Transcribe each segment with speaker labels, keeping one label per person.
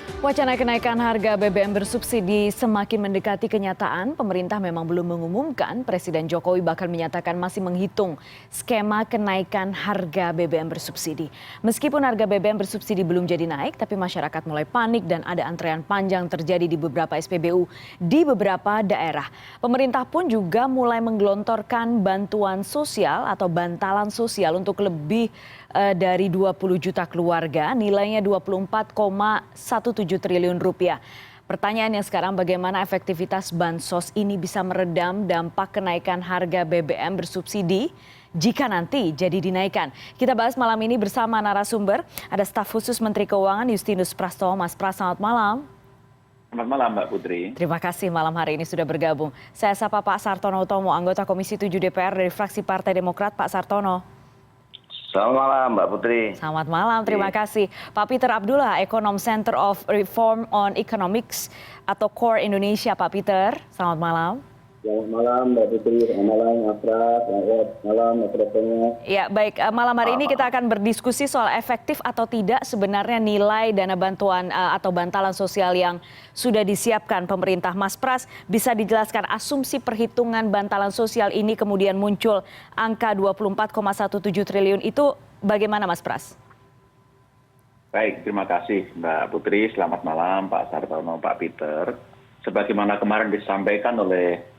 Speaker 1: Wacana kenaikan harga BBM bersubsidi semakin mendekati kenyataan. Pemerintah memang belum mengumumkan. Presiden Jokowi bahkan menyatakan masih menghitung skema kenaikan harga BBM bersubsidi. Meskipun harga BBM bersubsidi belum jadi naik, tapi masyarakat mulai panik dan ada antrean panjang terjadi di beberapa SPBU di beberapa daerah. Pemerintah pun juga mulai menggelontorkan bantuan sosial atau bantalan sosial untuk lebih dari 20 juta keluarga, nilainya 24,17 triliun rupiah. Pertanyaannya sekarang, bagaimana efektivitas bansos ini bisa meredam dampak kenaikan harga BBM bersubsidi jika nanti jadi dinaikkan? Kita bahas malam ini bersama narasumber, ada staf khusus Menteri Keuangan Justinus Prastowo. Mas Pras, selamat malam.
Speaker 2: Selamat malam Mbak Putri.
Speaker 1: Terima kasih malam hari ini sudah bergabung. Saya sapa Pak Sartono Utomo, anggota Komisi 7 DPR dari fraksi Partai Demokrat. Pak Sartono.
Speaker 3: Selamat malam Mbak Putri.
Speaker 1: Selamat malam, terima kasih. Pak Peter Abdullah, Ekonom Center of Reform on Economics atau CORE Indonesia. Pak Peter, selamat malam.
Speaker 3: Selamat malam Mbak Putri, selamat malam Mas Pras, selamat malam Mas Pras.
Speaker 1: Ya baik, malam hari ini kita akan berdiskusi soal efektif atau tidak sebenarnya nilai dana bantuan atau bantalan sosial yang sudah disiapkan pemerintah. Mas Pras, bisa dijelaskan asumsi perhitungan bantalan sosial ini kemudian muncul angka 24,17 triliun itu bagaimana Mas Pras?
Speaker 2: Baik, terima kasih Mbak Putri, selamat malam Pak Sartono, Pak Peter. Sebagaimana kemarin disampaikan oleh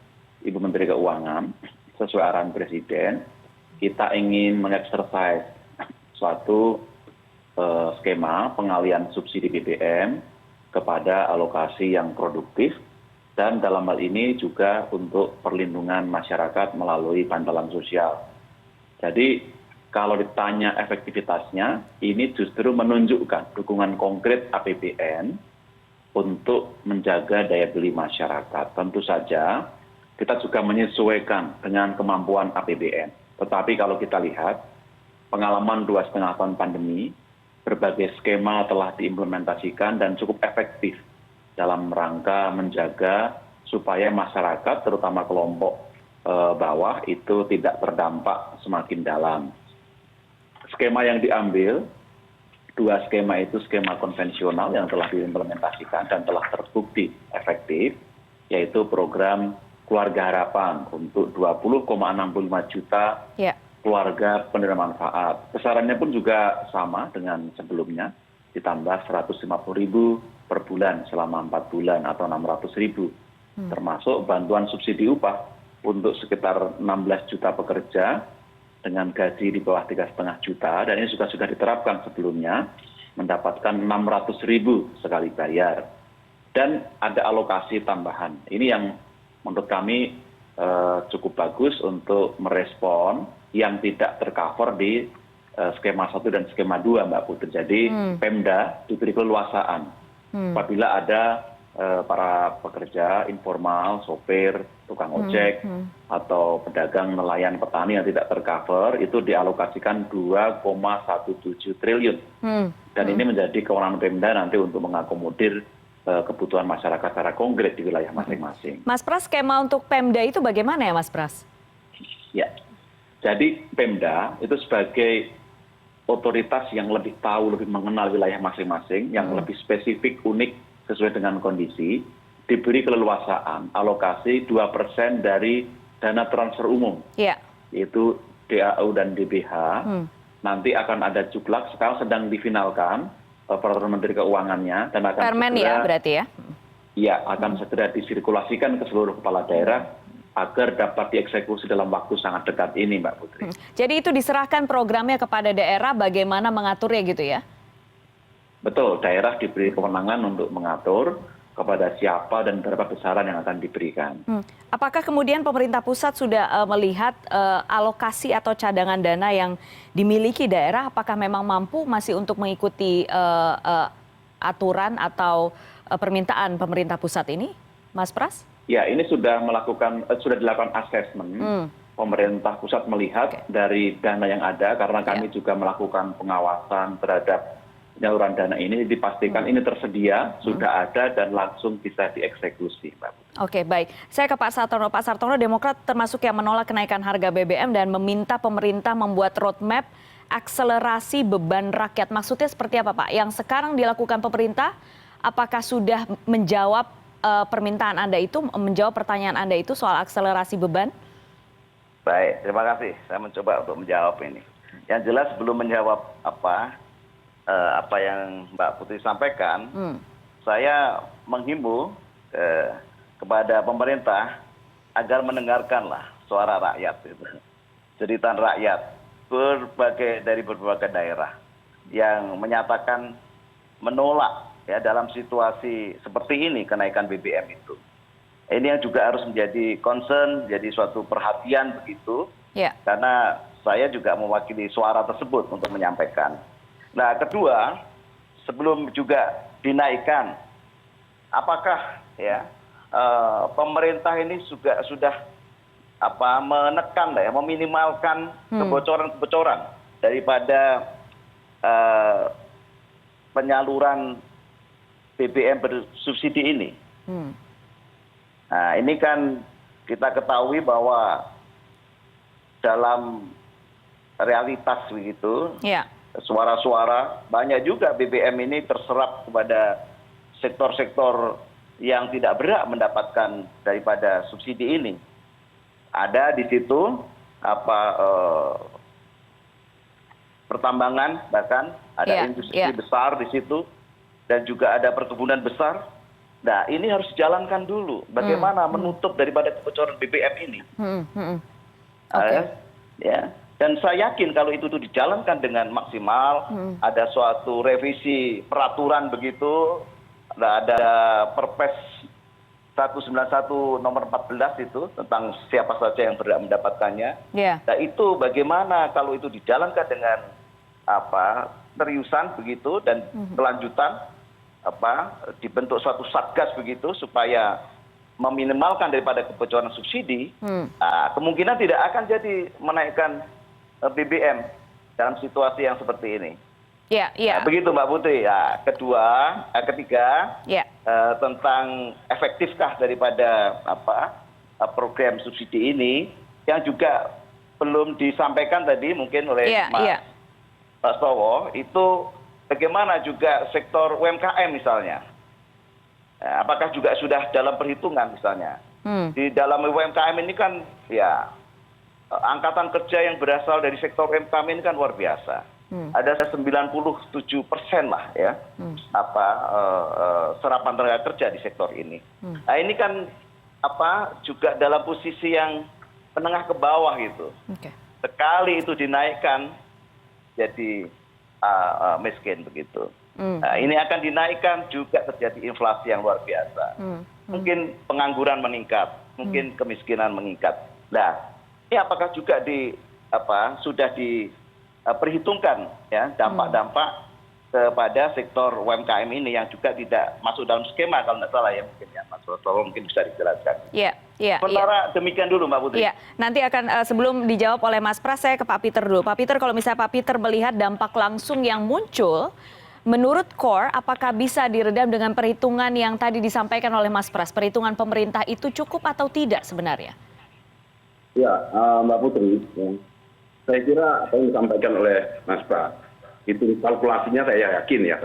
Speaker 2: Ibu Menteri Keuangan, sesuai arahan Presiden, kita ingin mengeksersis suatu skema pengalian subsidi BBM kepada alokasi yang produktif dan dalam hal ini juga untuk perlindungan masyarakat melalui bantalan sosial. Jadi kalau ditanya efektivitasnya, ini justru menunjukkan dukungan konkret APBN untuk menjaga daya beli masyarakat. Tentu saja kita juga menyesuaikan dengan kemampuan APBN. Tetapi kalau kita lihat pengalaman 2,5 tahun pandemi, berbagai skema telah diimplementasikan dan cukup efektif dalam rangka menjaga supaya masyarakat, terutama kelompok bawah, itu tidak terdampak semakin dalam. Skema yang diambil, 2 skema itu skema konvensional yang telah diimplementasikan dan telah terbukti efektif, yaitu program Keluarga Harapan untuk 20,65 juta keluarga penerima manfaat. Besarannya pun juga sama dengan sebelumnya, ditambah 150.000 per bulan selama 4 bulan atau 600.000. Termasuk bantuan subsidi upah untuk sekitar 16 juta pekerja dengan gaji di bawah 3,5 juta, dan ini juga sudah diterapkan sebelumnya, mendapatkan 600.000 sekali bayar. Dan ada alokasi tambahan. Ini yang menurut kami cukup bagus untuk merespon yang tidak tercover di skema 1 dan skema 2 Mbak Putri. Jadi Pemda diberi keleluasaan apabila ada para pekerja informal, sopir, tukang ojek, atau pedagang, nelayan, petani yang tidak tercover, itu dialokasikan 2,17 triliun. Dan ini menjadi kewenangan Pemda nanti untuk mengakomodir kebutuhan masyarakat secara konkret di wilayah masing-masing.
Speaker 1: Mas Pras, skema untuk Pemda itu bagaimana ya Mas Pras?
Speaker 2: Ya, jadi Pemda itu sebagai otoritas yang lebih tahu, lebih mengenal wilayah masing-masing, yang lebih spesifik, unik, sesuai dengan kondisi, diberi keleluasaan alokasi 2% dari dana transfer umum, yaitu DAU dan DBH. Nanti akan ada juklak, sekarang sedang difinalkan peraturan Menteri Keuangannya, dan akan
Speaker 1: Permen
Speaker 2: segera,
Speaker 1: ya berarti ya?
Speaker 2: Iya, akan segera disirkulasikan ke seluruh kepala daerah agar dapat dieksekusi dalam waktu sangat dekat ini Mbak Putri.
Speaker 1: Jadi itu diserahkan programnya kepada daerah bagaimana mengaturnya gitu ya?
Speaker 2: Betul, daerah diberi kewenangan untuk mengatur kepada siapa dan berapa besaran yang akan diberikan.
Speaker 1: Apakah kemudian pemerintah pusat sudah melihat alokasi atau cadangan dana yang dimiliki daerah, apakah memang mampu masih untuk mengikuti aturan atau permintaan pemerintah pusat ini, Mas Pras?
Speaker 2: Ya, ini sudah dilakukan asesmen. Pemerintah pusat melihat dari dana yang ada, karena kami juga melakukan pengawasan terhadap penyaluran dana ini, dipastikan ini tersedia, sudah ada, dan langsung bisa dieksekusi, Mbak.
Speaker 1: Oke, baik. Saya ke Pak Sartono. Pak Sartono, Demokrat termasuk yang menolak kenaikan harga BBM dan meminta pemerintah membuat roadmap akselerasi beban rakyat. Maksudnya seperti apa, Pak? Yang sekarang dilakukan pemerintah apakah sudah menjawab permintaan Anda itu, menjawab pertanyaan Anda itu soal akselerasi beban?
Speaker 4: Baik, terima kasih. Saya mencoba untuk menjawab ini. Yang jelas belum menjawab apa yang Mbak Putri sampaikan. Saya menghimbau kepada pemerintah agar mendengarkanlah suara rakyat, jeritan rakyat dari berbagai daerah yang menyatakan menolak ya dalam situasi seperti ini kenaikan BBM itu. Ini yang juga harus menjadi concern, jadi suatu perhatian begitu.
Speaker 1: Ya.
Speaker 4: Karena saya juga mewakili suara tersebut untuk menyampaikan. Nah, kedua, sebelum juga dinaikkan, apakah ya pemerintah ini juga sudah menekan ya, meminimalkan kebocoran-kebocoran daripada penyaluran BBM bersubsidi ini. Nah, ini kan kita ketahui bahwa dalam realitas begitu, suara-suara banyak juga BBM ini terserap kepada sektor-sektor yang tidak berhak mendapatkan daripada subsidi ini. Ada di situ pertambangan, bahkan ada industri besar di situ, dan juga ada perkebunan besar. Nah, ini harus dijalankan dulu. Bagaimana menutup daripada kebocoran BBM ini? Ya. Dan saya yakin kalau itu dijalankan dengan maksimal, ada suatu revisi peraturan begitu, ada Perpres 191 nomor 14 itu tentang siapa saja yang berhak mendapatkannya. Nah, itu bagaimana kalau itu dijalankan dengan seriusan begitu dan kelanjutan, dibentuk suatu satgas begitu supaya meminimalkan daripada kebocoran subsidi, kemungkinan tidak akan jadi menaikkan BBM dalam situasi yang seperti ini. Begitu Mbak Putri. Ketiga, tentang efektifkah daripada program subsidi ini yang juga belum disampaikan tadi mungkin oleh Pak Stowo, itu bagaimana juga sektor UMKM misalnya. Apakah juga sudah dalam perhitungan misalnya. Di dalam UMKM ini kan ya angkatan kerja yang berasal dari sektor UMKM ini kan luar biasa. Ada 97% lah ya serapan tenaga kerja di sektor ini. Nah, ini kan juga dalam posisi yang menengah ke bawah gitu. Sekali itu dinaikkan jadi miskin begitu. Nah, ini akan dinaikkan juga terjadi inflasi yang luar biasa. Mungkin pengangguran meningkat, mungkin kemiskinan meningkat. Nah, ini apakah juga sudah diperhitungkan ya dampak-dampak kepada sektor UMKM ini yang juga tidak masuk dalam skema kalau tidak salah ya mungkin ya Mas Rotowo mungkin bisa dijelaskan. Sementara demikian dulu Mbak Putri.
Speaker 1: Nanti akan sebelum dijawab oleh Mas Pras saya ke Pak Peter dulu. Pak Peter, kalau misalnya Pak Peter melihat dampak langsung yang muncul, menurut KOR apakah bisa diredam dengan perhitungan yang tadi disampaikan oleh Mas Pras? Perhitungan pemerintah itu cukup atau tidak sebenarnya?
Speaker 3: Ya, Mbak Putri, saya kira apa yang disampaikan oleh Mas Pras itu kalkulasinya saya yakin ya.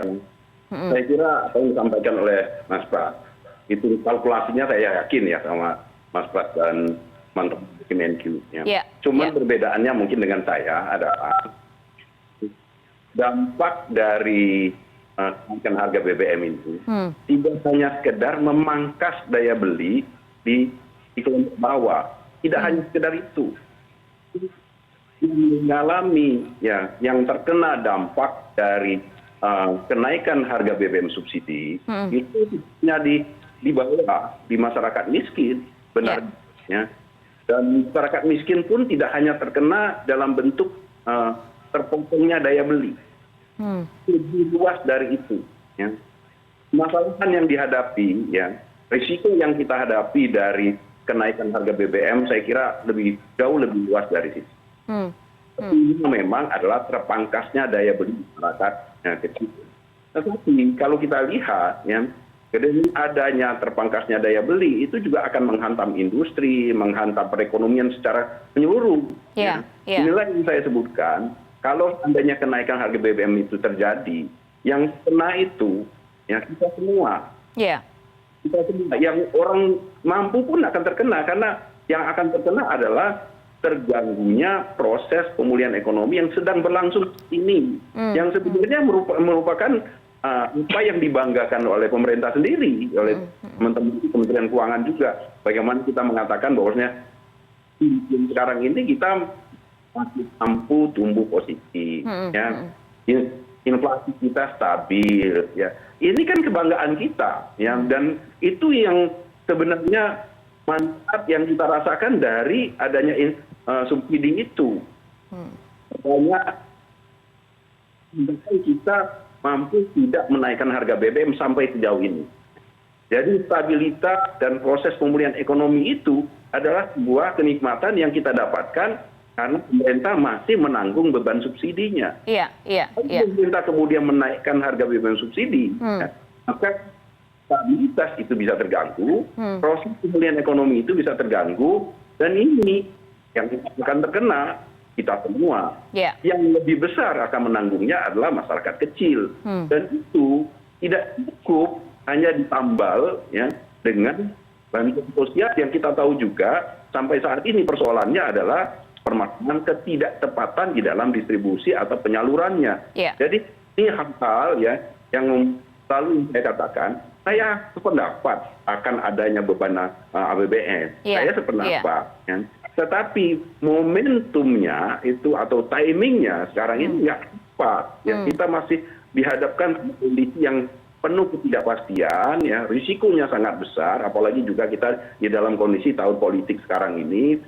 Speaker 3: Saya kira apa yang disampaikan oleh Mas Pras itu kalkulasinya saya yakin ya sama Mas Pras dan teman-teman Kemenq. Cuman perbedaannya mungkin dengan saya adalah dampak dari kenaikan harga BBM itu tidak hanya sekedar memangkas daya beli di kelompok bawah, tidak hanya sekedar itu. Mengalami ya yang terkena dampak dari kenaikan harga BBM subsidi itu hanya di bawah, di masyarakat miskin benarnya. Dan masyarakat miskin pun tidak hanya terkena dalam bentuk terpotongnya daya beli. Lebih luas dari itu. Ya. Masalah yang dihadapi, ya, risiko yang kita hadapi dari kenaikan harga BBM, saya kira jauh lebih luas dari situ. Ini memang adalah terpangkasnya daya beli masyarakat kecil. Tetapi kalau kita lihat, ya, dengan adanya terpangkasnya daya beli itu juga akan menghantam industri, menghantam perekonomian secara menyeluruh. Inilah yang saya sebutkan. Kalau seandainya kenaikan harga BBM itu terjadi, yang kena itu ya kita semua.
Speaker 1: Iya.
Speaker 3: Kita semua. Yang orang mampu pun akan terkena, karena yang akan terkena adalah terganggunya proses pemulihan ekonomi yang sedang berlangsung ini, yang sebenarnya merupakan apa yang dibanggakan oleh pemerintah sendiri, oleh teman-teman Kementerian Keuangan juga. Bagaimana kita mengatakan bahwasanya sekarang ini kita masih mampu tumbuh positif, ya. Inflasi kita stabil, ya. Ini kan kebanggaan kita, ya. Dan itu yang sebenarnya manfaat yang kita rasakan dari adanya subsidi itu. Banyak kita mampu tidak menaikkan harga BBM sampai sejauh ini. Jadi stabilitas dan proses pemulihan ekonomi itu adalah sebuah kenikmatan yang kita dapatkan karena pemerintah masih menanggung beban subsidinya.
Speaker 1: Iya.
Speaker 3: Kalau pemerintah kemudian menaikkan harga BBM subsidi, ya, maka stabilitas itu bisa terganggu, proses pemulihan ekonomi itu bisa terganggu, dan ini yang akan terkena kita semua. Yang lebih besar akan menanggungnya adalah masyarakat kecil, dan itu tidak cukup hanya ditambal, ya, dengan bantuan sosial yang kita tahu juga sampai saat ini persoalannya adalah permasalahan ketidaktepatan di dalam distribusi atau penyalurannya. Jadi ini hal-hal, ya, yang selalu saya katakan, saya sependapat akan adanya beban APBN. Saya sependapat. Ya. Tetapi momentumnya itu atau timingnya sekarang ini nggak tepat. Ya, kita masih dihadapkan kondisi yang penuh ketidakpastian, ya, risikonya sangat besar, apalagi juga kita di dalam kondisi tahun politik sekarang ini,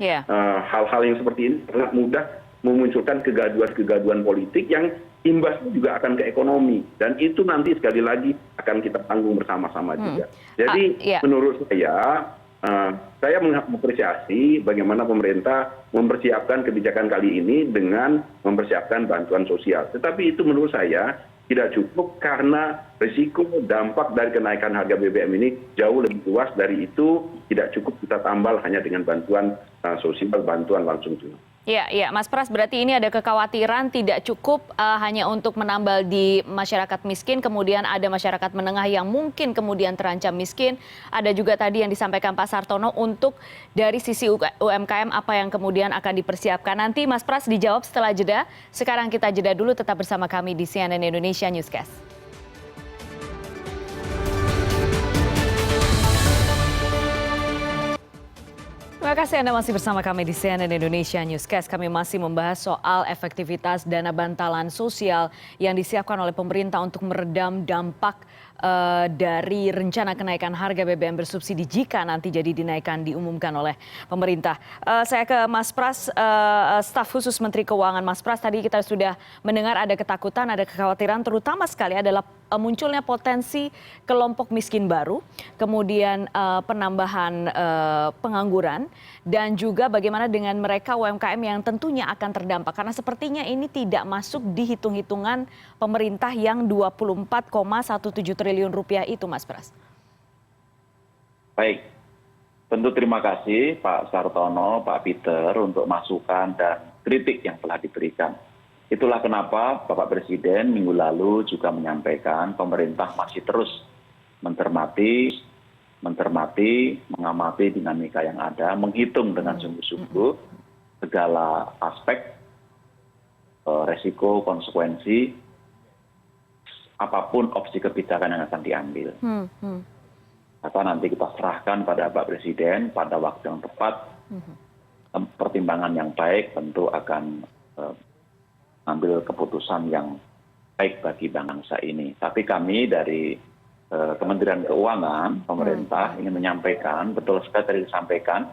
Speaker 3: hal-hal yang seperti ini sangat mudah memunculkan kegaduhan-kegaduhan politik yang imbasnya juga akan ke ekonomi, dan itu nanti sekali lagi akan kita tanggung bersama-sama juga. Jadi menurut saya mengapresiasi bagaimana pemerintah mempersiapkan kebijakan kali ini dengan mempersiapkan bantuan sosial. Tetapi itu menurut saya tidak cukup karena risiko dampak dari kenaikan harga BBM ini jauh lebih luas. Dari itu tidak cukup kita tambal hanya dengan bantuan sosial, bantuan langsung tunai.
Speaker 1: Iya, Mas Pras, berarti ini ada kekhawatiran tidak cukup hanya untuk menambal di masyarakat miskin, kemudian ada masyarakat menengah yang mungkin kemudian terancam miskin. Ada juga tadi yang disampaikan Pak Sartono untuk dari sisi UMKM apa yang kemudian akan dipersiapkan. Nanti Mas Pras dijawab setelah jeda. Sekarang kita jeda dulu, tetap bersama kami di CNN Indonesia Newscast. Terima kasih Anda masih bersama kami di CNN Indonesia Newscast. Kami masih membahas soal efektivitas dana bantalan sosial yang disiapkan oleh pemerintah untuk meredam dampak dari rencana kenaikan harga BBM bersubsidi jika nanti jadi dinaikkan diumumkan oleh pemerintah. Saya ke Mas Pras, staf khusus Menteri Keuangan. Mas Pras, tadi kita sudah mendengar ada ketakutan, ada kekhawatiran, terutama sekali adalah munculnya potensi kelompok miskin baru, kemudian penambahan pengangguran, dan juga bagaimana dengan mereka UMKM yang tentunya akan terdampak. Karena sepertinya ini tidak masuk di hitung-hitungan pemerintah yang 24,17 triliun rupiah itu, Mas Pras.
Speaker 2: Baik, tentu terima kasih Pak Sartono, Pak Peter untuk masukan dan kritik yang telah diberikan. Itulah kenapa Bapak Presiden minggu lalu juga menyampaikan pemerintah masih terus mencermati, mengamati dinamika yang ada, menghitung dengan sungguh-sungguh segala aspek, resiko, konsekuensi, apapun opsi kebijakan yang akan diambil. Atau nanti kita serahkan pada Bapak Presiden pada waktu yang tepat, pertimbangan yang baik tentu akan ambil keputusan yang baik bagi bangsa ini. Tapi kami dari Kementerian Keuangan, pemerintah ingin menyampaikan, betul sekali tadi disampaikan,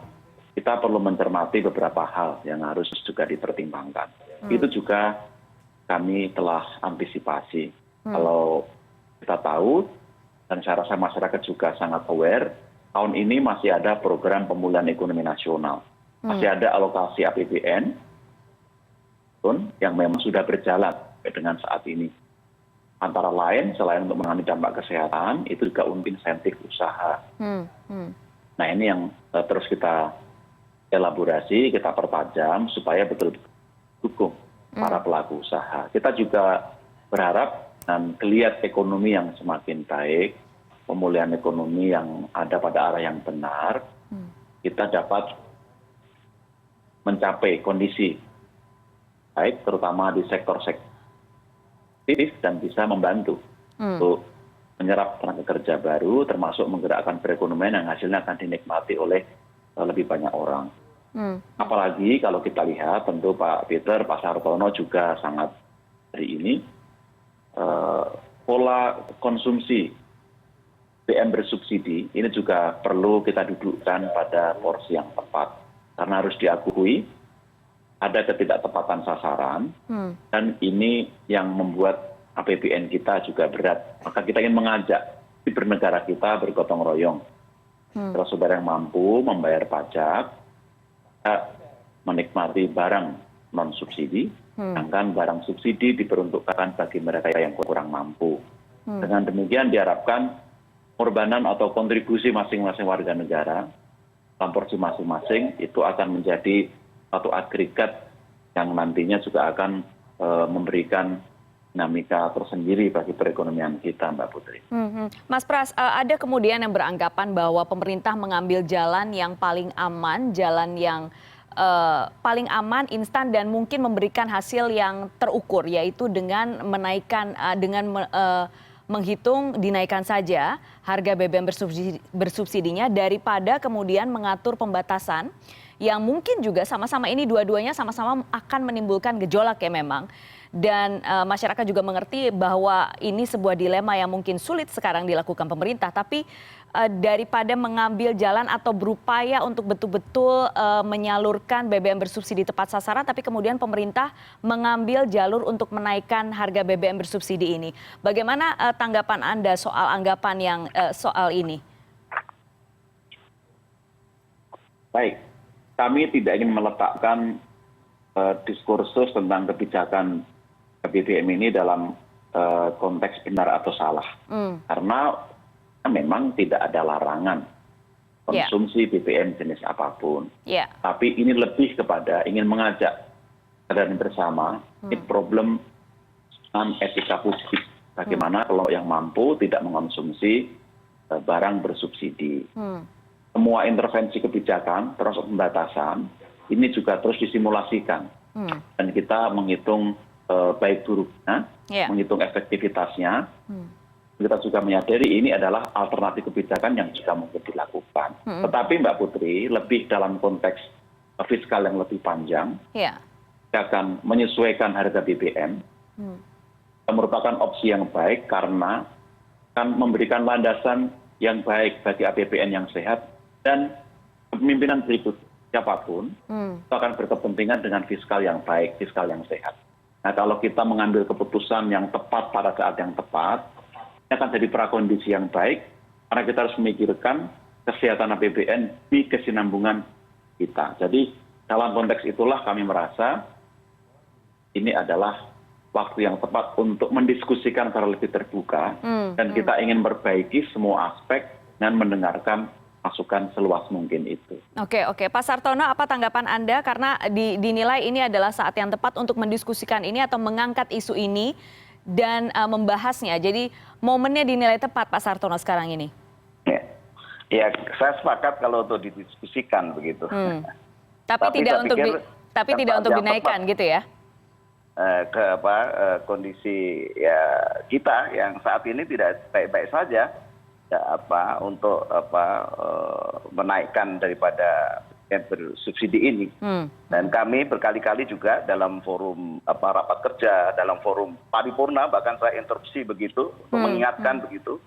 Speaker 2: kita perlu mencermati beberapa hal yang harus juga dipertimbangkan. Itu juga kami telah antisipasi. Kalau kita tahu, dan saya rasa masyarakat juga sangat aware, tahun ini masih ada program pemulihan ekonomi nasional. Masih ada alokasi APBN yang memang sudah berjalan dengan saat ini. Antara lain, selain untuk menangani dampak kesehatan, itu juga untuk insentif usaha. Nah ini yang terus kita elaborasi, kita pertajam supaya betul-betul dukung para pelaku usaha. Kita juga berharap dan geliat ekonomi yang semakin baik, pemulihan ekonomi yang ada pada arah yang benar, kita dapat mencapai kondisi baik, terutama di sektor-sektor dan bisa membantu untuk menyerap tenaga kerja baru, termasuk menggerakkan perekonomian yang hasilnya akan dinikmati oleh lebih banyak orang. Apalagi kalau kita lihat, tentu Pak Peter, Pak Sartono juga sangat hari ini, pola konsumsi BBM bersubsidi ini juga perlu kita dudukkan pada porsi yang tepat. Karena harus diakui ada ketidaktepatan sasaran, dan ini yang membuat APBN kita juga berat. Maka kita ingin mengajak di bernegara kita bergotong royong. Saudara yang mampu membayar pajak, menikmati barang non-subsidi, sedangkan barang subsidi diperuntukkan bagi mereka yang kurang mampu. Dengan demikian diharapkan pengorbanan atau kontribusi masing-masing warga negara dalam porsi masing-masing itu akan menjadi satu agregat yang nantinya juga akan memberikan dinamika tersendiri bagi perekonomian kita, Mbak Putri.
Speaker 1: Mas Pras, ada kemudian yang beranggapan bahwa pemerintah mengambil jalan yang paling aman, jalan yang paling aman, instan, dan mungkin memberikan hasil yang terukur, yaitu dengan menaikkan, menghitung dinaikkan saja harga BBM bersubsidinya daripada kemudian mengatur pembatasan yang mungkin juga sama-sama ini dua-duanya sama-sama akan menimbulkan gejolak ya memang. Dan masyarakat juga mengerti bahwa ini sebuah dilema yang mungkin sulit sekarang dilakukan pemerintah. Tapi daripada mengambil jalan atau berupaya untuk betul-betul menyalurkan BBM bersubsidi tepat sasaran, tapi kemudian pemerintah mengambil jalur untuk menaikkan harga BBM bersubsidi ini. Bagaimana tanggapan Anda soal anggapan yang soal ini?
Speaker 2: Baik, kami tidak ingin meletakkan diskursus tentang kebijakan BBM ini dalam konteks benar atau salah. Karena memang tidak ada larangan konsumsi BBM jenis apapun. Tapi ini lebih kepada ingin mengajak kesadaran bersama, ini problem etika publik. Bagaimana kalau yang mampu tidak mengonsumsi barang bersubsidi. Semua intervensi kebijakan, termasuk pembatasan, ini juga terus disimulasikan. Dan kita menghitung baik buruknya, menghitung efektivitasnya. Kita juga menyadari ini adalah alternatif kebijakan yang juga mungkin dilakukan. Tetapi Mbak Putri, lebih dalam konteks fiskal yang lebih panjang, akan menyesuaikan harga BBM, merupakan opsi yang baik karena akan memberikan landasan yang baik bagi APBN yang sehat, dan kepemimpinan berikut siapapun itu akan berkepentingan dengan fiskal yang baik, fiskal yang sehat. Nah, kalau kita mengambil keputusan yang tepat pada saat yang tepat, ini akan jadi prakondisi yang baik, karena kita harus memikirkan kesehatan APBN di kesinambungan kita. Jadi dalam konteks itulah kami merasa ini adalah waktu yang tepat untuk mendiskusikan secara lebih terbuka, dan kita ingin memperbaiki semua aspek dan mendengarkan masukan seluas mungkin itu.
Speaker 1: Oke, Pak Sartono, apa tanggapan Anda? Karena dinilai ini adalah saat yang tepat untuk mendiskusikan ini atau mengangkat isu ini dan membahasnya. Jadi momennya dinilai tepat, Pak Sartono, sekarang ini.
Speaker 4: Ya, saya sepakat kalau untuk didiskusikan begitu.
Speaker 1: Tapi tidak untuk dinaikkan gitu ya?
Speaker 4: Kondisi ya kita yang saat ini tidak baik-baik saja. Untuk menaikkan daripada bersubsidi ini. Dan kami berkali-kali juga dalam forum rapat kerja, dalam forum paripurna, bahkan saya interupsi begitu untuk mengingatkan begitu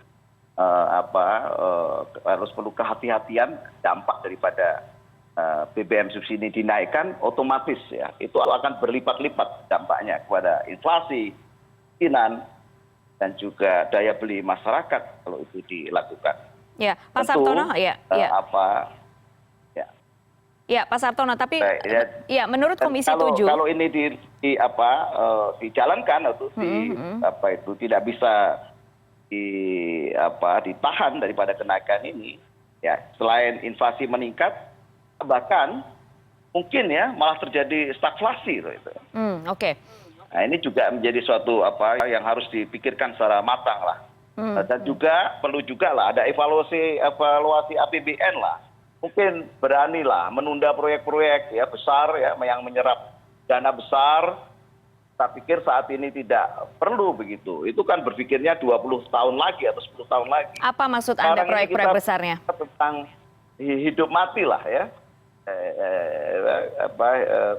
Speaker 4: harus perlu kehati-hatian dampak daripada BBM subsidi dinaikkan, otomatis ya itu akan berlipat-lipat dampaknya kepada inflasi, kemiskinan, dan juga daya beli masyarakat kalau itu dilakukan.
Speaker 1: Ya, Pak Sartono, Ya, Pak Sartono, tapi ya menurut Komisi 7
Speaker 4: kalau ini dijalankan atau tidak bisa ditahan daripada kenaikan ini, ya selain inflasi meningkat, bahkan mungkin ya malah terjadi stagflasi itu.
Speaker 1: Oke.
Speaker 4: Nah, ini juga menjadi suatu yang harus dipikirkan secara matang lah. Dan juga perlu juga lah ada evaluasi APBN lah. Mungkin beranilah menunda proyek-proyek ya besar ya yang menyerap dana besar. Saya pikir saat ini tidak perlu begitu. Itu kan berpikirnya 20 tahun lagi atau 10 tahun lagi.
Speaker 1: Apa maksud Anda proyek-proyek besarnya?
Speaker 4: Tentang hidup mati lah ya.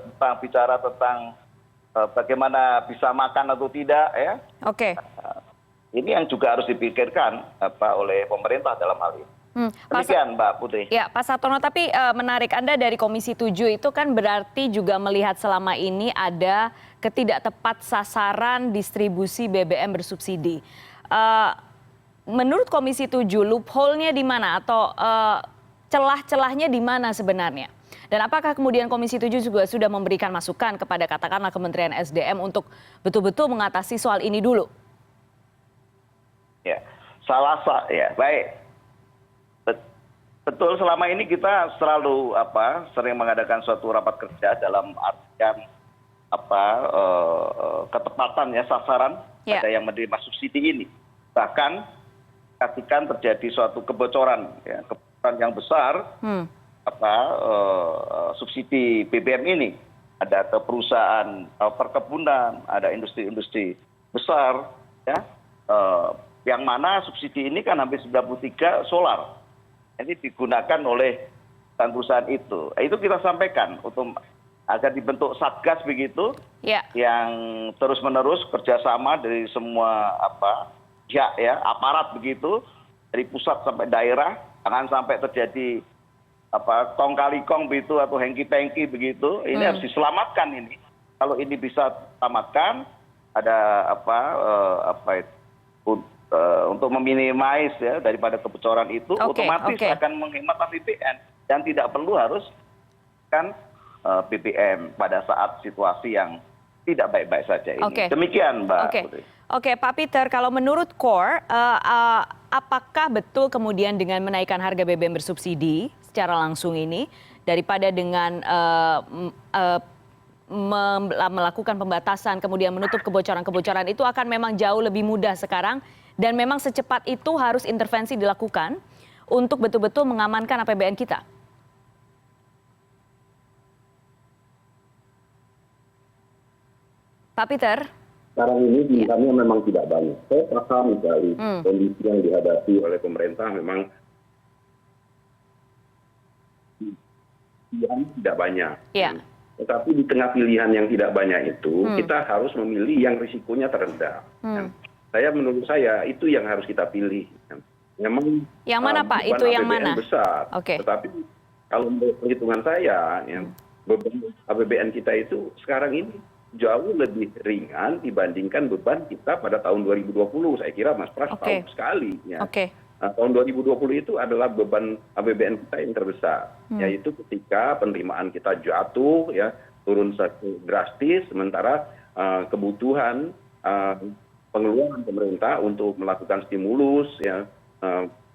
Speaker 4: Tentang bicara tentang bagaimana bisa makan atau tidak ya.
Speaker 1: Oke.
Speaker 4: Ini yang juga harus dipikirkan oleh pemerintah dalam hal ini. Demikian Mbak Putri.
Speaker 1: Ya Pak Sartono, tapi menarik Anda dari Komisi 7 itu kan berarti juga melihat selama ini ada ketidaktepat sasaran distribusi BBM bersubsidi. Menurut Komisi 7 loophole-nya di mana atau celah-celahnya di mana sebenarnya? Dan apakah kemudian Komisi 7 juga sudah memberikan masukan kepada katakanlah Kementerian SDM untuk betul-betul mengatasi soal ini dulu?
Speaker 4: Ya, ya baik. Betul, selama ini kita selalu sering mengadakan suatu rapat kerja dalam artian ketepatan ya sasaran pada yang menerima subsidi ini. Bahkan ketika terjadi suatu kebocoran yang besar subsidi BBM ini ada ke perusahaan perkebunan, ada industri-industri besar ya yang mana subsidi ini kan hampir 93 solar. Ini digunakan oleh perusahaan itu. Itu kita sampaikan untuk agar dibentuk satgas begitu yang terus-menerus kerjasama dari semua pihak ya aparat begitu dari pusat sampai daerah, jangan sampai terjadi kong kali kong begitu atau hengki pengki begitu. Ini harus diselamatkan ini. Kalau ini bisa selamatkan ada untuk meminimais ya daripada kebocoran itu otomatis akan menghemat APBN dan tidak perlu harus kan BBM pada saat situasi yang tidak baik-baik saja ini. Demikian Mbak Putri.
Speaker 1: Oke Pak Peter, kalau menurut CORE apakah betul kemudian dengan menaikkan harga BBM bersubsidi secara langsung ini daripada dengan melakukan pembatasan kemudian menutup kebocoran-kebocoran itu akan memang jauh lebih mudah sekarang dan memang secepat itu harus intervensi dilakukan untuk betul-betul mengamankan APBN kita? Pak Peter?
Speaker 3: Sekarang ini jumlahnya memang tidak banyak. Saya paham dari kondisi yang dihadapi oleh pemerintah memang pilihan tidak banyak. Tetapi di tengah pilihan yang tidak banyak itu, kita harus memilih yang risikonya terendah. Menurut saya itu yang harus kita pilih. Memang
Speaker 1: yang mana Pak? Itu yang mana?
Speaker 3: Besar. Tetapi kalau menurut perhitungan saya, beban APBN kita itu sekarang ini jauh lebih ringan dibandingkan beban kita pada tahun 2020. Saya kira Mas Pras tahu sekali. Tahun 2020 itu adalah beban APBN kita yang terbesar, yaitu ketika penerimaan kita jatuh, turun drastis, sementara kebutuhan pengeluaran pemerintah untuk melakukan stimulus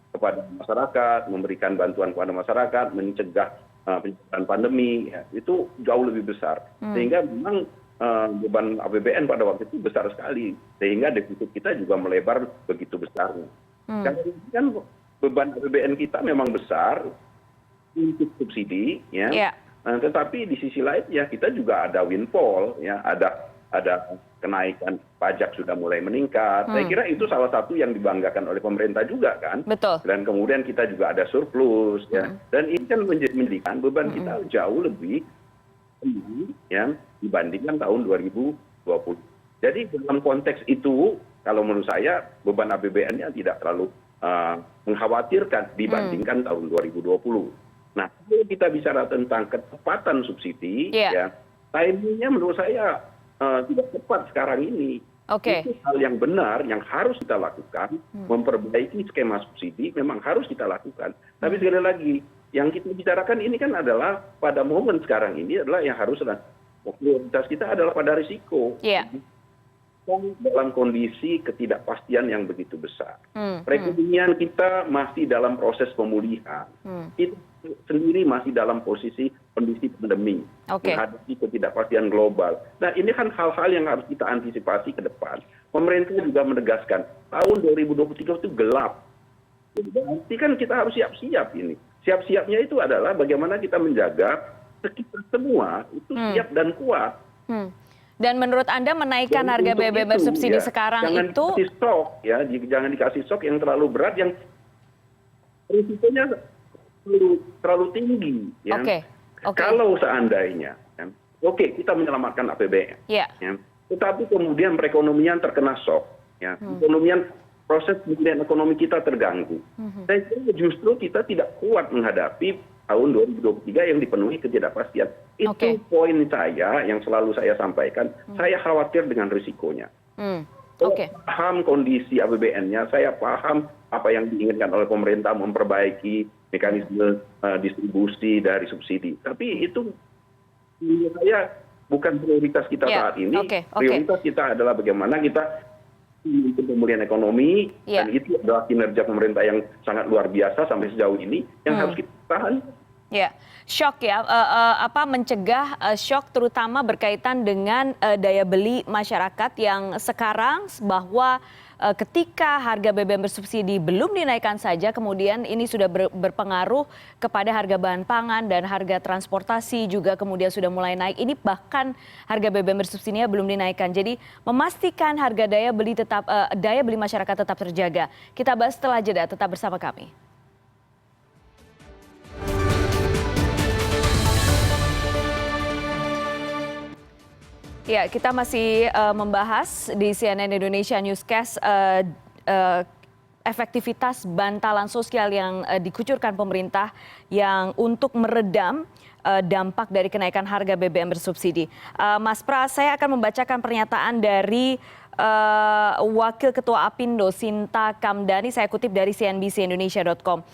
Speaker 3: kepada masyarakat, memberikan bantuan kepada masyarakat, mencegah penyebaran pandemi, itu jauh lebih besar. Sehingga memang beban APBN pada waktu itu besar sekali, sehingga defisit kita juga melebar begitu besarnya. Kan beban APBN kita memang besar untuk subsidi, tetapi di sisi lain kita juga ada windfall, ada kenaikan pajak sudah mulai meningkat. Saya kira itu salah satu yang dibanggakan oleh pemerintah juga kan.
Speaker 1: Betul.
Speaker 3: Dan kemudian kita juga ada surplus Dan ini kan menjadikan beban kita jauh lebih tinggi dibandingkan tahun 2020. Jadi dalam konteks itu kalau menurut saya beban APBN-nya tidak terlalu mengkhawatirkan dibandingkan tahun 2020. Nah, kalau kita bicara tentang ketepatan subsidi, timingnya menurut saya tidak tepat sekarang ini. Itu hal yang benar yang harus kita lakukan, memperbaiki skema subsidi memang harus kita lakukan. Tapi sekali lagi, yang kita bicarakan ini kan adalah pada momen sekarang ini adalah yang harus prioritas kita adalah pada risiko. Dalam kondisi ketidakpastian yang begitu besar. Perekonomian kita masih dalam proses pemulihan. Itu sendiri masih dalam posisi kondisi pandemi,
Speaker 1: Oke.
Speaker 3: menghadapi ketidakpastian global. Nah, ini kan hal-hal yang harus kita antisipasi ke depan. Pemerintah juga menegaskan tahun 2023 itu gelap. Berarti kan kita harus siap-siap ini. Siap-siapnya itu adalah bagaimana kita menjaga kita semua itu siap dan kuat.
Speaker 1: Dan menurut Anda menaikkan
Speaker 3: Dan
Speaker 1: harga
Speaker 3: untuk
Speaker 1: BBM
Speaker 3: itu,
Speaker 1: bersubsidi
Speaker 3: ya,
Speaker 1: sekarang
Speaker 3: jangan
Speaker 1: itu
Speaker 3: dikasih shock, ya, jangan dikasih shock yang terlalu berat, yang risikonya terlalu tinggi. Ya.
Speaker 1: Oke.
Speaker 3: Kalau seandainya, kan, oke, kita menyelamatkan APBN,
Speaker 1: Ya.
Speaker 3: ya, tetapi kemudian perekonomian terkena shock, ya, proses pemulihan ekonomi kita terganggu. Saya kira justru kita tidak kuat menghadapi tahun 2023 yang dipenuhi ketidakpastian. Itu
Speaker 1: Oke.
Speaker 3: poin saya yang selalu saya sampaikan. Saya khawatir dengan risikonya.
Speaker 1: Oke.
Speaker 3: Saya paham kondisi APBN-nya, saya paham apa yang diinginkan oleh pemerintah memperbaiki mekanisme distribusi dari subsidi. Tapi itu menurut saya bukan prioritas kita
Speaker 1: Ya,
Speaker 3: saat ini.
Speaker 1: oke.
Speaker 3: Prioritas kita adalah bagaimana kita untuk pemulihan ekonomi,
Speaker 1: Ya.
Speaker 3: dan itu adalah kinerja pemerintah yang sangat luar biasa sampai sejauh ini yang harus kita tahan.
Speaker 1: Ya, shock ya, mencegah shock terutama berkaitan dengan daya beli masyarakat yang sekarang bahwa ketika harga BBM bersubsidi belum dinaikkan saja, kemudian ini sudah berpengaruh kepada harga bahan pangan dan harga transportasi juga kemudian sudah mulai naik. Ini bahkan harga BBM bersubsidinya belum dinaikkan. Jadi memastikan harga daya beli masyarakat tetap terjaga. Kita bahas setelah jeda, tetap bersama kami. Ya, kita masih membahas di CNN Indonesia Newscast efektivitas bantalan sosial yang dikucurkan pemerintah yang untuk meredam dampak dari kenaikan harga BBM bersubsidi. Mas Pras, saya akan membacakan pernyataan dari Wakil Ketua Apindo Sinta Kamdani, saya kutip dari cnbcindonesia.com.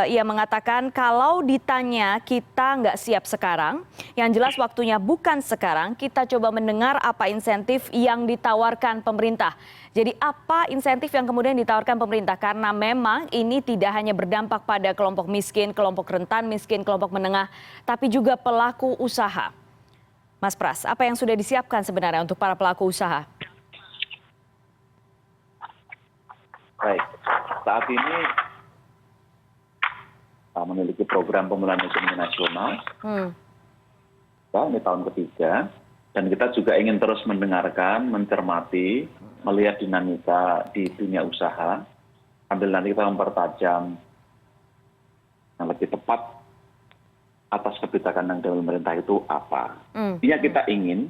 Speaker 1: Ia mengatakan kalau ditanya kita nggak siap sekarang, yang jelas waktunya bukan sekarang, kita coba mendengar apa insentif yang ditawarkan pemerintah. Jadi apa insentif yang kemudian ditawarkan pemerintah? Karena memang ini tidak hanya berdampak pada kelompok miskin, kelompok rentan miskin, kelompok menengah, tapi juga pelaku usaha. Mas Pras, apa yang sudah disiapkan sebenarnya untuk para pelaku usaha?
Speaker 2: Baik, saat ini kita memiliki program pemulihan ekonomi nasional. Ini tahun ketiga, dan kita juga ingin terus mendengarkan, mencermati, melihat dinamika di dunia usaha, sambil nanti kita mempertajam yang lebih tepat atas kebijakan yang dari pemerintah itu apa. Intinya kita ingin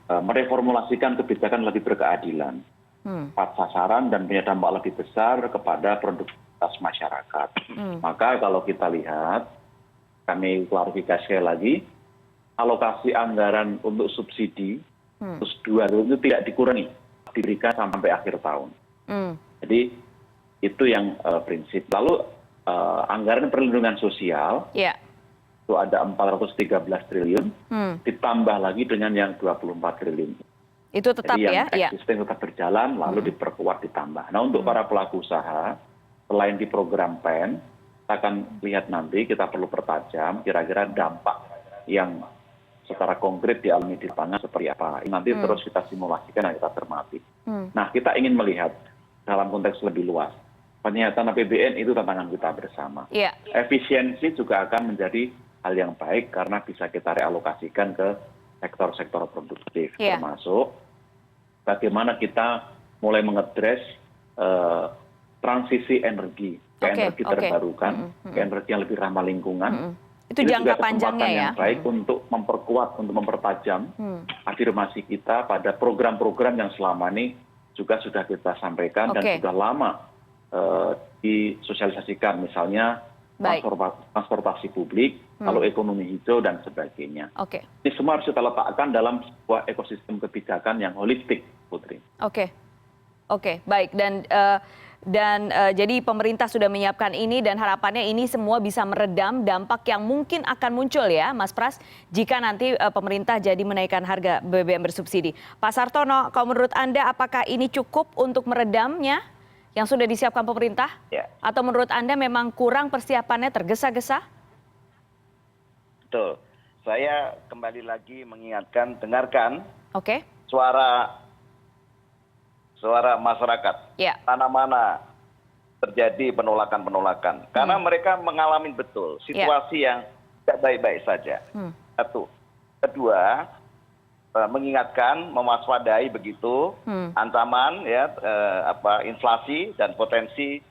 Speaker 2: mereformulasikan kebijakan lebih berkeadilan, tepat sasaran dan punya dampak lebih besar kepada produktivitas masyarakat. Maka kalau kita lihat, kami klarifikasi sekali lagi, alokasi anggaran untuk subsidi terus 2 itu tidak dikurangi, diberikan sampai akhir tahun. Jadi itu yang prinsip. Lalu anggaran perlindungan sosial itu ada 413 triliun, ditambah lagi dengan yang 24 triliun.
Speaker 1: Itu tetap.
Speaker 2: Jadi yang
Speaker 1: ya.
Speaker 2: existing tetap berjalan, lalu diperkuat ditambah. Nah, untuk para pelaku usaha, selain di program PEN, kita akan lihat nanti, kita perlu pertajam kira-kira dampak yang secara konkret dialami di lapangan seperti apa. Nanti terus kita simulasikan dan kita cermati. Nah, kita ingin melihat dalam konteks lebih luas. Penyiasan APBN itu tantangan kita bersama. Efisiensi juga akan menjadi hal yang baik karena bisa kita realokasikan ke sektor-sektor produktif, termasuk bagaimana kita mulai mengedres transisi energi ke energi terbarukan, ke energi yang lebih ramah lingkungan.
Speaker 1: Itu
Speaker 2: ini
Speaker 1: jangka
Speaker 2: juga
Speaker 1: panjangnya ya.
Speaker 2: yang baik untuk memperkuat, untuk mempertajam afirmasi kita pada program-program yang selama ini juga sudah kita sampaikan dan sudah lama disosialisasikan, misalnya transportasi publik, lalu ekonomi hijau dan sebagainya. Ini semua harus kita letakkan dalam sebuah ekosistem kebijakan yang holistik, Putri.
Speaker 1: Oke, baik. Dan jadi pemerintah sudah menyiapkan ini dan harapannya ini semua bisa meredam dampak yang mungkin akan muncul ya, Mas Pras, jika nanti pemerintah jadi menaikkan harga BBM bersubsidi. Pak Sartono, kalau menurut Anda apakah ini cukup untuk meredamnya yang sudah disiapkan pemerintah? Atau menurut Anda memang kurang persiapannya, tergesa-gesa?
Speaker 4: betul. Saya kembali lagi mengingatkan, dengarkan
Speaker 1: Oke.
Speaker 4: suara masyarakat.
Speaker 1: Ya.
Speaker 4: Mana-mana terjadi penolakan-penolakan. Karena mereka mengalami betul situasi yang tidak baik-baik saja. Satu. Kedua, mengingatkan, mewaspadai begitu ancaman inflasi dan potensi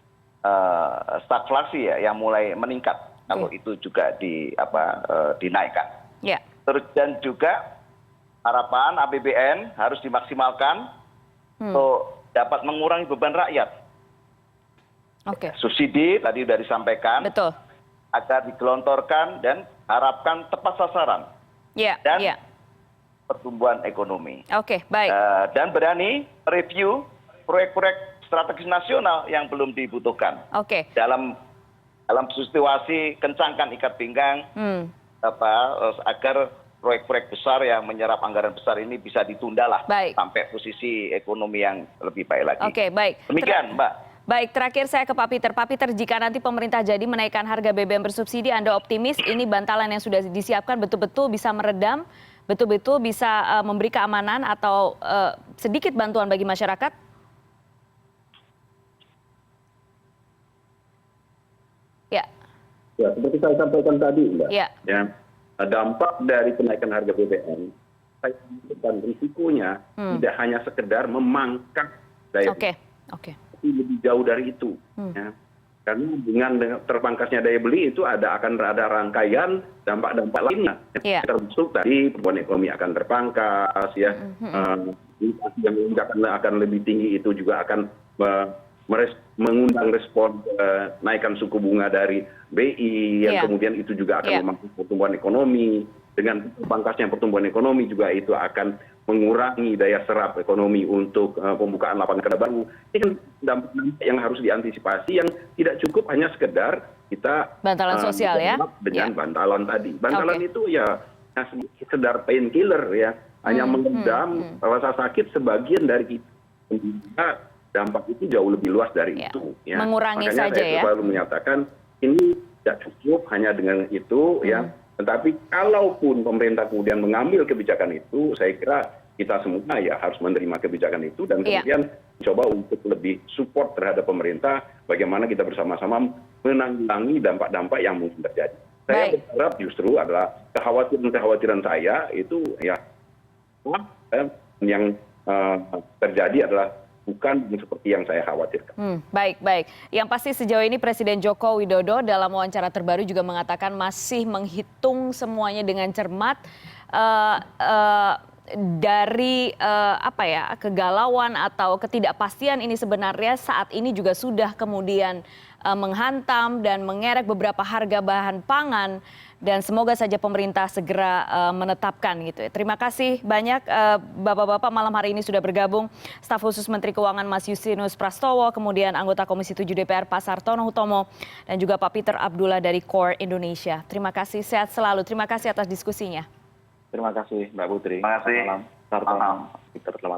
Speaker 4: stagflasi ya yang mulai meningkat kalau itu juga dinaikkan.
Speaker 1: Ya.
Speaker 4: Terus dan juga harapan APBN harus dimaksimalkan untuk dapat mengurangi beban rakyat.
Speaker 1: Oke.
Speaker 4: Subsidi tadi sudah disampaikan
Speaker 1: Betul.
Speaker 4: agar digelontorkan dan harapkan tepat sasaran
Speaker 1: Ya.
Speaker 4: dan
Speaker 1: Ya.
Speaker 4: pertumbuhan ekonomi.
Speaker 1: Oke, baik.
Speaker 4: Dan berani review proyek-proyek strategis nasional yang belum dibutuhkan.
Speaker 1: Oke.
Speaker 4: Dalam situasi kencangkan ikat pinggang agar proyek-proyek besar yang menyerap anggaran besar ini bisa ditunda lah sampai posisi ekonomi yang lebih baik lagi.
Speaker 1: Oke, baik.
Speaker 4: Demikian, Mbak.
Speaker 1: Baik, terakhir saya ke Pak Peter. Pak Peter, jika nanti pemerintah jadi menaikkan harga BBM bersubsidi, Anda optimis ini bantalan yang sudah disiapkan betul-betul bisa meredam, betul-betul bisa memberi keamanan atau sedikit bantuan bagi masyarakat? Ya.
Speaker 3: Ya, seperti saya sampaikan tadi, Mbak.
Speaker 1: Ya.
Speaker 3: Dampak dari kenaikan harga BBM, dan risikonya tidak hanya sekedar memangkas daya beli,
Speaker 1: Oke.
Speaker 3: tapi lebih jauh dari itu. Ya. Karena dengan terpangkasnya daya beli itu akan ada rangkaian dampak-dampak lainnya. Termasuk tadi pertumbuhan ekonomi akan terpangkas, ya. Inflasi yang akan lebih tinggi itu juga akan mengundang respon kenaikan suku bunga dari BI yang kemudian itu juga akan memangkas pertumbuhan ekonomi. Dengan pangkasnya pertumbuhan ekonomi juga itu akan mengurangi daya serap ekonomi untuk pembukaan lapangan kerja baru. Ini kan dampak yang harus diantisipasi yang tidak cukup hanya sekedar kita
Speaker 1: bantalan sosial ya
Speaker 3: dengan bantalan tadi. Bantalan itu ya sekedar painkiller ya, hanya mengendam rasa sakit sebagian dari kita. Dampak itu jauh lebih luas dari itu. Ya.
Speaker 1: Mengurangi
Speaker 3: makanya
Speaker 1: saja
Speaker 3: saya selalu menyatakan ini tidak cukup hanya dengan itu, ya. Tetapi kalaupun pemerintah kemudian mengambil kebijakan itu, saya kira kita semua ya harus menerima kebijakan itu dan kemudian coba untuk lebih support terhadap pemerintah, bagaimana kita bersama-sama menanggulangi dampak-dampak yang mungkin terjadi. Saya berharap justru adalah kekhawatiran saya itu ya yang terjadi adalah bukan seperti yang saya khawatirkan.
Speaker 1: Baik. Yang pasti sejauh ini Presiden Joko Widodo dalam wawancara terbaru juga mengatakan masih menghitung semuanya dengan cermat dari kegalauan atau ketidakpastian ini sebenarnya saat ini juga sudah kemudian menghantam dan mengerek beberapa harga bahan pangan. Dan semoga saja pemerintah segera menetapkan gitu ya. Terima kasih banyak Bapak-Bapak malam hari ini sudah bergabung. Staf khusus Menteri Keuangan Mas Justinus Prastowo, kemudian anggota Komisi 7 DPR Pak Sartono Hutomo, dan juga Pak Peter Abdullah dari CORE Indonesia. Terima kasih, sehat selalu. Terima kasih atas diskusinya.
Speaker 2: Terima kasih Mbak Putri.
Speaker 4: Terima kasih.
Speaker 2: Selamat malam. Sartono, Peter, selamat